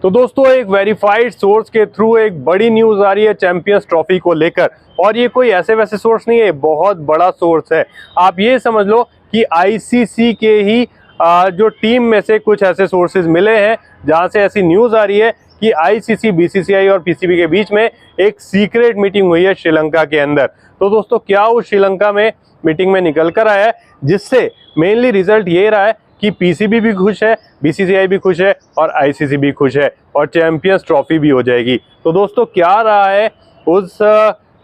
तो दोस्तों एक वेरीफाइड सोर्स के थ्रू एक बड़ी न्यूज आ रही है चैंपियंस ट्रॉफी को लेकर, और ये कोई ऐसे वैसे सोर्स नहीं है, बहुत बड़ा सोर्स है। आप ये समझ लो कि आईसीसी के ही जो टीम में से कुछ ऐसे सोर्सेज मिले हैं जहां से ऐसी न्यूज आ रही है कि आईसीसी, बीसीसीआई और पीसीबी के बीच में एक सीक्रेट मीटिंग हुई है श्रीलंका के अंदर। तो दोस्तों क्या उस श्रीलंका में मीटिंग में निकल कर आया है, जिससे मेनली रिजल्ट ये रहा है कि पीसीबी भी खुश है, बीसीसीआई भी खुश है और आईसीसी भी खुश है और चैंपियंस ट्रॉफी भी हो जाएगी। तो दोस्तों क्या रहा है उस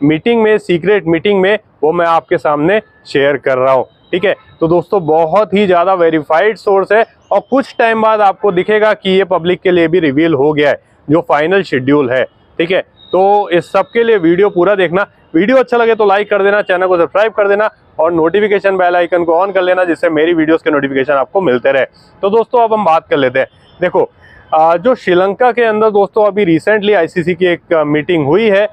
मीटिंग में, सीक्रेट मीटिंग में, वो मैं आपके सामने शेयर कर रहा हूँ। ठीक है, तो दोस्तों बहुत ही ज़्यादा वेरीफाइड सोर्स है और कुछ टाइम बाद आपको दिखेगा कि ये पब्लिक के लिए भी रिवील हो गया है जो फाइनल शेड्यूल है। ठीक है, तो इस सब के लिए वीडियो पूरा देखना। वीडियो अच्छा लगे तो लाइक कर देना, चैनल को सब्सक्राइब कर देना और नोटिफिकेशन बेल आइकन को ऑन कर लेना, जिससे मेरी वीडियोस के नोटिफिकेशन आपको मिलते रहे। तो दोस्तों अब हम बात कर लेते हैं। देखो जो श्रीलंका के अंदर दोस्तों अभी रिसेंटली आईसीसी की एक मीटिंग हुई है,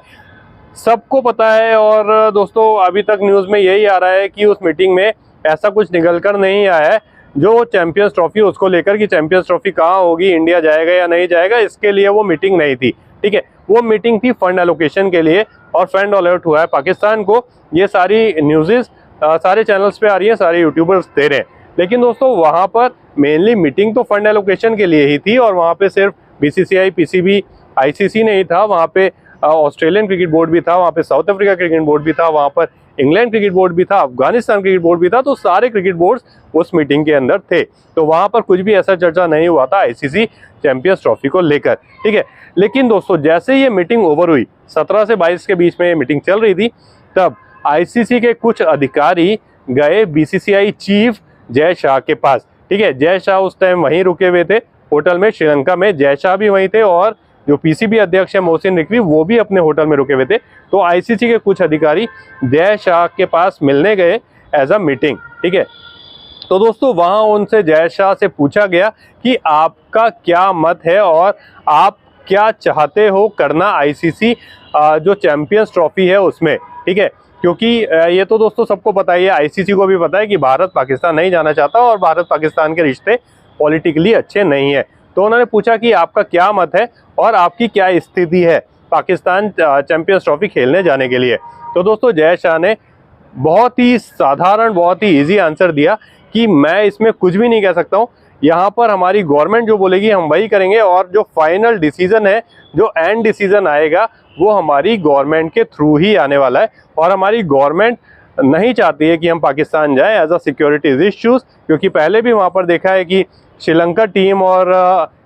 सबको पता है। और दोस्तों अभी तक न्यूज़ में यही आ रहा है कि उस मीटिंग में ऐसा कुछ निकल कर नहीं आया है जो चैंपियंस ट्रॉफी उसको लेकर कि चैंपियंस ट्रॉफी कहाँ होगी, इंडिया जाएगा या नहीं जाएगा, इसके लिए वो मीटिंग नहीं थी। ठीक है, वो मीटिंग थी फंड एलोकेशन के लिए और फंड अलर्ट हुआ है पाकिस्तान को। ये सारी न्यूज़ेस सारे चैनल्स पे आ रही है, सारे यूट्यूबर्स दे रहे हैं। लेकिन दोस्तों वहाँ पर मेनली मीटिंग तो फंड एलोकेशन के लिए ही थी और वहाँ पे सिर्फ बीसीसीआई, पीसीबी, आईसीसी नहीं था, वहाँ पे ऑस्ट्रेलियन क्रिकेट बोर्ड भी था, वहाँ पे साउथ अफ्रीका क्रिकेट बोर्ड भी था, वहाँ पर इंग्लैंड क्रिकेट बोर्ड भी था, अफगानिस्तान क्रिकेट बोर्ड भी था। तो सारे क्रिकेट बोर्ड्स उस मीटिंग के अंदर थे। तो वहाँ पर कुछ भी ऐसा चर्चा नहीं हुआ था आईसीसी चैंपियंस ट्रॉफी को लेकर। ठीक है, लेकिन दोस्तों जैसे ये मीटिंग ओवर हुई, 17 से 22 के बीच में ये मीटिंग चल रही थी, तब आईसीसी के कुछ अधिकारी गए बीसीसीआई चीफ जय शाह के पास। ठीक है, जय शाह उस टाइम वहीं रुके हुए थे होटल में श्रीलंका में, जय शाह भी वहीं थे और जो पीसीबी अध्यक्ष है मोहसिन रिकवी, वो भी अपने होटल में रुके हुए थे। तो आईसीसी के कुछ अधिकारी जय शाह के पास मिलने गए एज अ मीटिंग। ठीक है, तो दोस्तों वहां उनसे जय शाह से पूछा गया कि आपका क्या मत है और आप क्या चाहते हो करना आईसीसी जो चैंपियंस ट्रॉफी है उसमें। ठीक है, क्योंकि ये तो दोस्तों सबको पता ही है, आईसीसी को भी पता है कि भारत पाकिस्तान नहीं जाना चाहता और भारत पाकिस्तान के रिश्ते पॉलिटिकली अच्छे नहीं है। तो उन्होंने पूछा कि आपका क्या मत है और आपकी क्या स्थिति है पाकिस्तान चैंपियंस ट्रॉफी खेलने जाने के लिए। तो दोस्तों जय शाह ने बहुत ही साधारण, बहुत ही इजी आंसर दिया कि मैं इसमें कुछ भी नहीं कह सकता हूँ, यहाँ पर हमारी गवर्नमेंट जो बोलेगी हम वही करेंगे और जो फाइनल डिसीजन है, जो एंड डिसीजन आएगा, वो हमारी गवर्नमेंट के थ्रू ही आने वाला है। और हमारी गवर्नमेंट नहीं चाहती है कि हम पाकिस्तान जाएं एज अ सिक्योरिटीज इश्यूज, क्योंकि पहले भी वहाँ पर देखा है कि श्रीलंका टीम और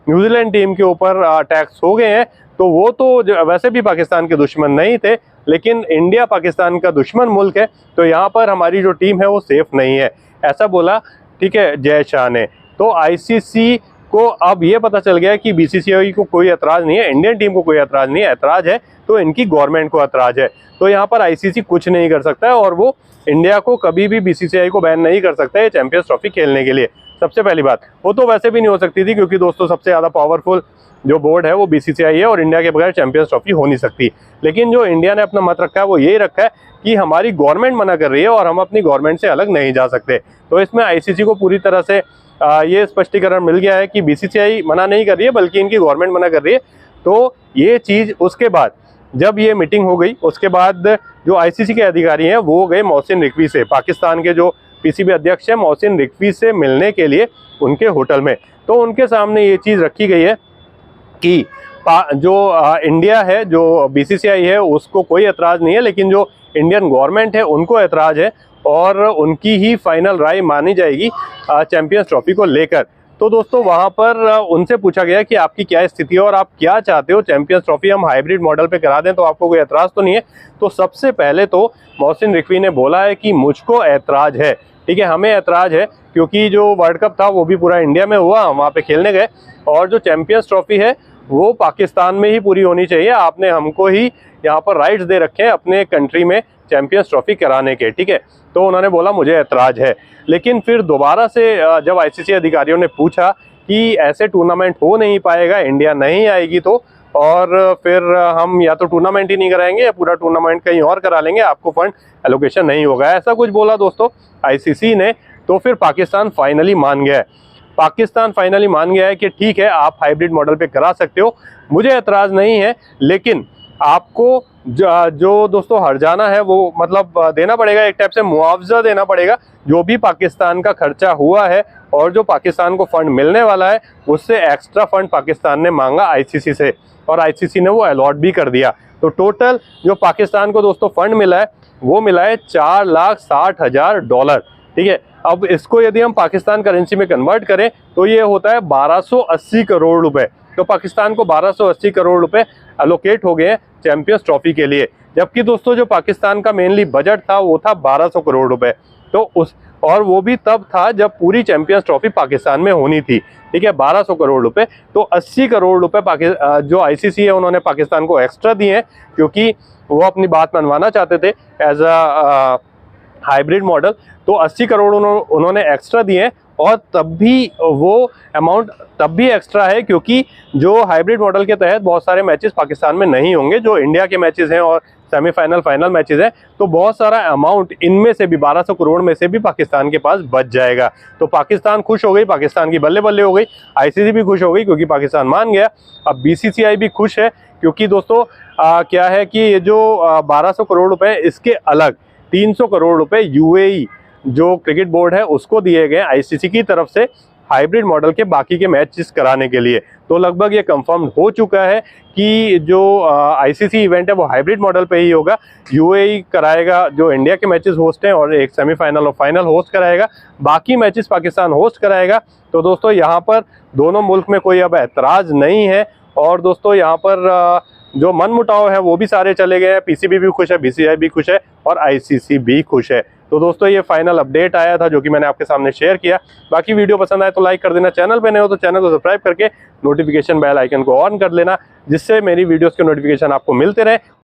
न्यूजीलैंड टीम के ऊपर अटैक्स हो गए हैं। तो वो तो वैसे भी पाकिस्तान के दुश्मन नहीं थे, लेकिन इंडिया पाकिस्तान का दुश्मन मुल्क है, तो यहाँ पर हमारी जो टीम है वो सेफ नहीं है, ऐसा बोला। ठीक है, जय शाह ने। तो आईसीसी को अब ये पता चल गया कि बीसीसीआई को कोई एतराज़ नहीं है, इंडियन टीम को कोई एतराज़ नहीं है, एतराज़ है तो इनकी गवर्नमेंट को एतराज़ है। तो यहाँ पर आईसीसी कुछ नहीं कर सकता है और वो इंडिया को कभी भी बीसीसीआई को बैन नहीं कर सकता है चैंपियंस ट्रॉफी खेलने के लिए। सबसे पहली बात, वो तो वैसे भी नहीं हो सकती थी, क्योंकि दोस्तों सबसे ज़्यादा पावरफुल जो बोर्ड है वो बीसीसीआई है और इंडिया के बगैर चैंपियंस ट्रॉफी हो नहीं सकती। लेकिन जो इंडिया ने अपना मत रखा है वो यही रखा है कि हमारी गवर्नमेंट मना कर रही है और हम अपनी गवर्नमेंट से अलग नहीं जा सकते। तो इसमें आईसीसी को पूरी तरह से ये स्पष्टीकरण मिल गया है कि बीसीसीआई मना नहीं कर रही है, बल्कि इनकी गवर्नमेंट मना कर रही है। तो ये चीज़ उसके बाद जब ये मीटिंग हो गई, उसके बाद जो आईसीसी के अधिकारी हैं वो गए मोहसिन रिकवी से, पाकिस्तान के जो पीसीबी अध्यक्ष है मोहसिन रिकवी से मिलने के लिए उनके होटल में। तो उनके सामने ये चीज़ रखी गई है कि जो इंडिया है, जो बीसीसीआई है, उसको कोई एतराज़ नहीं है, लेकिन जो इंडियन गवर्नमेंट है उनको एतराज़ है और उनकी ही फाइनल राय मानी जाएगी चैंपियंस ट्रॉफी को लेकर। तो दोस्तों वहाँ पर उनसे पूछा गया कि आपकी क्या स्थिति है और आप क्या चाहते हो, चैंपियंस ट्रॉफी हम हाइब्रिड मॉडल पे करा दें तो आपको कोई एतराज़ तो नहीं है। तो सबसे पहले तो मोहसिन रिकवी ने बोला है कि मुझको एतराज़ है। ठीक है, हमें एतराज़ है क्योंकि जो वर्ल्ड कप था वो भी पूरा इंडिया में हुआ, हम वहाँ पे खेलने गए और जो चैंपियंस ट्रॉफी है वो पाकिस्तान में ही पूरी होनी चाहिए। आपने हमको ही यहाँ पर राइट्स दे रखे हैं अपने कंट्री में चैंपियंस ट्रॉफी कराने के। ठीक है, तो उन्होंने बोला मुझे एतराज़ है। लेकिन फिर दोबारा से जब आईसीसी अधिकारियों ने पूछा कि ऐसे टूर्नामेंट हो नहीं पाएगा, इंडिया नहीं आएगी तो, और फिर हम या तो टूर्नामेंट ही नहीं कराएंगे या पूरा टूर्नामेंट कहीं और करा लेंगे, आपको फंड एलोकेशन नहीं होगा, ऐसा कुछ बोला दोस्तों आईसीसी ने। तो फिर पाकिस्तान फाइनली मान गया है। पाकिस्तान फाइनली मान गया है कि ठीक है आप हाइब्रिड मॉडल पे करा सकते हो, मुझे एतराज़ नहीं है, लेकिन आपको जो दोस्तों हर्जाना है वो मतलब देना पड़ेगा, एक टाइप से मुआवजा देना पड़ेगा। जो भी पाकिस्तान का खर्चा हुआ है और जो पाकिस्तान को फंड मिलने वाला है उससे एक्स्ट्रा फंड पाकिस्तान ने मांगा आईसीसी से, और आईसीसी ने वो अलॉट भी कर दिया। तो टोटल जो पाकिस्तान को दोस्तों फंड मिला है वो मिला है $4,60,000। ठीक है, अब इसको यदि हम पाकिस्तान करेंसी में कन्वर्ट करें तो ये होता है 1280 करोड़ रुपए। तो पाकिस्तान को 1280 करोड़ रुपए एलोकेट हो गए हैं चैंपियंस ट्रॉफी के लिए, जबकि दोस्तों जो पाकिस्तान का मेनली बजट था वो था 1200 करोड़ रुपए। तो और वो भी तब था जब पूरी चैंपियंस ट्रॉफी पाकिस्तान में होनी थी। ठीक है, 1200 करोड़ रुपए, तो 80 करोड़ रुपए जो आईसीसी है उन्होंने पाकिस्तान को एक्स्ट्रा दिए हैं, क्योंकि वो अपनी बात मनवाना चाहते थे एज अ हाइब्रिड मॉडल। तो 80 करोड़ उन्होंने एक्स्ट्रा दिए हैं, और तब भी वो अमाउंट तब भी एक्स्ट्रा है क्योंकि जो हाइब्रिड मॉडल के तहत बहुत सारे मैचेस पाकिस्तान में नहीं होंगे, जो इंडिया के मैचेस हैं और सेमीफाइनल फाइनल मैचेस हैं, तो बहुत सारा अमाउंट इनमें से भी 1200 करोड़ में से भी पाकिस्तान के पास बच जाएगा। तो पाकिस्तान खुश हो गई, पाकिस्तान की बल्ले बल्ले हो गई, आईसीसी भी खुश हो गई क्योंकि पाकिस्तान मान गया। अब बीसीसीआई भी खुश है क्योंकि दोस्तों क्या है कि ये जो 1200 करोड़ रुपए इसके अलग 300 करोड़ रुपए यूएई जो क्रिकेट बोर्ड है उसको दिए गए आईसीसी की तरफ से हाइब्रिड मॉडल के बाकी के मैचेस कराने के लिए। तो लगभग ये कंफर्म हो चुका है कि जो आईसीसी इवेंट है वो हाइब्रिड मॉडल पे ही होगा। यूएई कराएगा जो इंडिया के मैचेस होस्ट हैं, और एक सेमीफाइनल और फाइनल होस्ट कराएगा, बाकी मैचेस पाकिस्तान होस्ट कराएगा। तो दोस्तों यहाँ पर दोनों मुल्क में कोई अब एतराज़ नहीं है, और दोस्तों यहाँ पर जो मन मुटाव है वो भी सारे चले गए हैं। पीसीबी भी खुश है, बीसीसीआई भी खुश है, और आईसीसी भी खुश है। तो दोस्तों ये फाइनल अपडेट आया था जो कि मैंने आपके सामने शेयर किया। बाकी वीडियो पसंद आए तो लाइक कर देना, चैनल पे नए हो तो चैनल को सब्सक्राइब करके नोटिफिकेशन बेल आइकन को ऑन कर लेना, जिससे मेरी वीडियोस के नोटिफिकेशन आपको मिलते रहे।